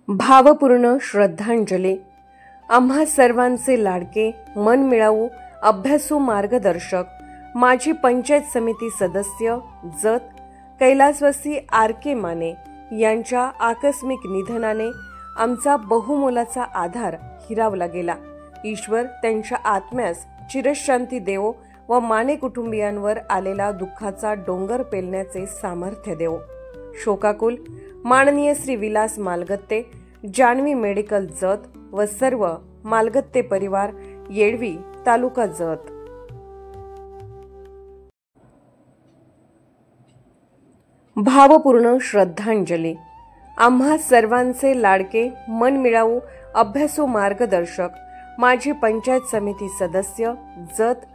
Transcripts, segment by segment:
भावपूर्ण श्रद्धांजली। आम्हा सर्वांचे लाडके, मन मिळावू, अभ्यासू मार्गदर्शक, माजी पंचायत समिती सदस्य जत कैलासवासी आर.के. माने यांच्या आकस्मिक निधनाने आमचा बहुमोलाचा आधार हिरावला गेला। ईश्वर त्यांच्या आत्म्यास चिरशांती देवो व माने कुटुंबियांवर आलेला दुःखाचा डोंगर पेलण्याचे सामर्थ्य देवो। शोकाकुल माननीय श्री विलास मालगत्ते, जान्हवी मेडिकल जत व सर्व मालगत्ते परिवार, येळवी तालुका जत। भावपूर्ण श्रद्धांजली। आम्हा सर्वांचे लाडके, मन मिळावू, अभ्यासू मार्गदर्शक, माजी पंचायत समिती सदस्य जत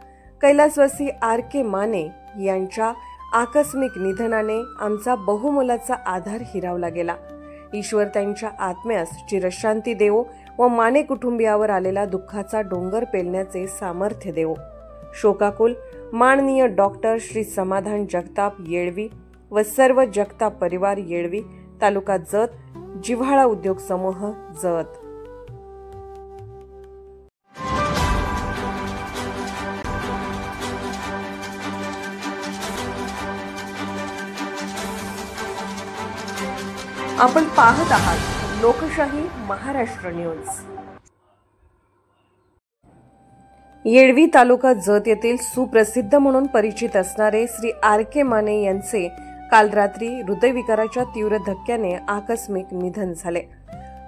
कैलासवासी आर.के. माने यांच्या आकस्मिक निधनाने आमचा बहुमोलाचा आधार हिरावला गेला। ईश्वर त्यांच्या आत्म्यास चिरशांती देवो व माने कुटुंबियावर आलेला दुःखाचा डोंगर पेलण्याचे सामर्थ्य देवो। शोकाकुल माननीय डॉक्टर श्री समाधान जगताप, येळवी व सर्व जगताप परिवार, येळवी तालुका जत, जिव्हाळा उद्योग समूह जत। आपण पाहत आहात लोकशाही महाराष्ट्र न्यूज। येळवी तालुका जत येथील सुप्रसिद्ध म्हणून परिचित असणारे श्री आर.के. माने यांचे काल रात्री हृदयविकाराच्या तीव्र धक्क्याने आकस्मिक निधन झाले।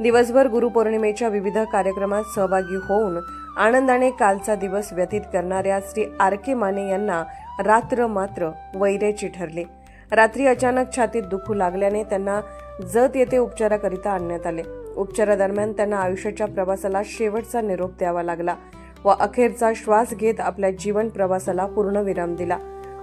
दिवसभर गुरुपौर्णिमेच्या विविध कार्यक्रमात सहभागी होऊन आनंदाने कालचा दिवस व्यतीत करणाऱ्या श्री आर.के. माने यांना रात्र मात्र वैऱ्याची ठरली। रात्री अचानक छातीत दुखू लागल्याने त्यांना जत येथे उपचाराकरिता आणण्यात आले। उपचारादरम्यान त्यांना आयुष्याच्या प्रवासाला शेवटचा निरोप द्यावा लागला व अखेरचा श्वास घेत आपल्या जीवन प्रवासाला पूर्णविराम दिला।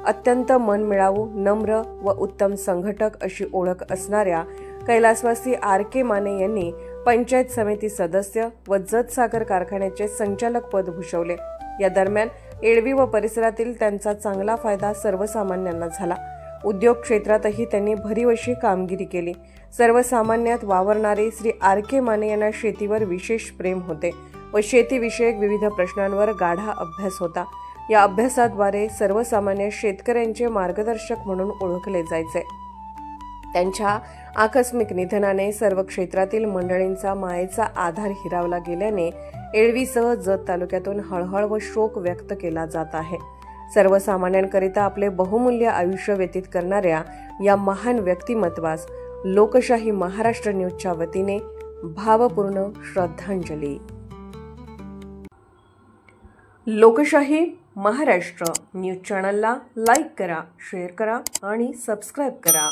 अत्यंत मनमिळावू, नम्र व उत्तम संघटक अशी ओळख असणाऱ्या कैलासवासी आर.के. माने यांनी पंचायत समिती सदस्य व जत साखर कारखान्याचे संचालक पद भूषवले। या दरम्यान येळवी व परिसरातील त्यांचा चांगला फायदा सर्वसामान्यांना झाला। उद्योग क्षेत्रातही त्यांनी भरीव अशी कामगिरी केली। सर्वसामान्यात वावरणारे श्री आर.के. माने यांना शेतीवर विशेष प्रेम होते व शेतीविषयक विविध प्रश्नांवर गाढा अभ्यास होता। या अभ्यासाद्वारे सर्वसामान्य शेतकऱ्यांचे मार्गदर्शक म्हणून ओळखले जायचे। त्यांच्या आकस्मिक निधनाने सर्व क्षेत्रातील मंडळींचा मायेचा आधार हिरावला गेल्याने येळवीसह जत तालुक्यातून हळहळ व शोक व्यक्त केला जात आहे। सर्वसामान्यांकरिता आपले बहुमूल्य आयुष्य व्यतीत करणाऱ्या या महान व्यक्तिमत्वास लोकशाही महाराष्ट्र न्यूजच्या वतीने भावपूर्ण श्रद्धांजली। लोकशाही महाराष्ट्र न्यूज चॅनलला लाईक करा, शेअर करा आणि सबस्क्राईब करा।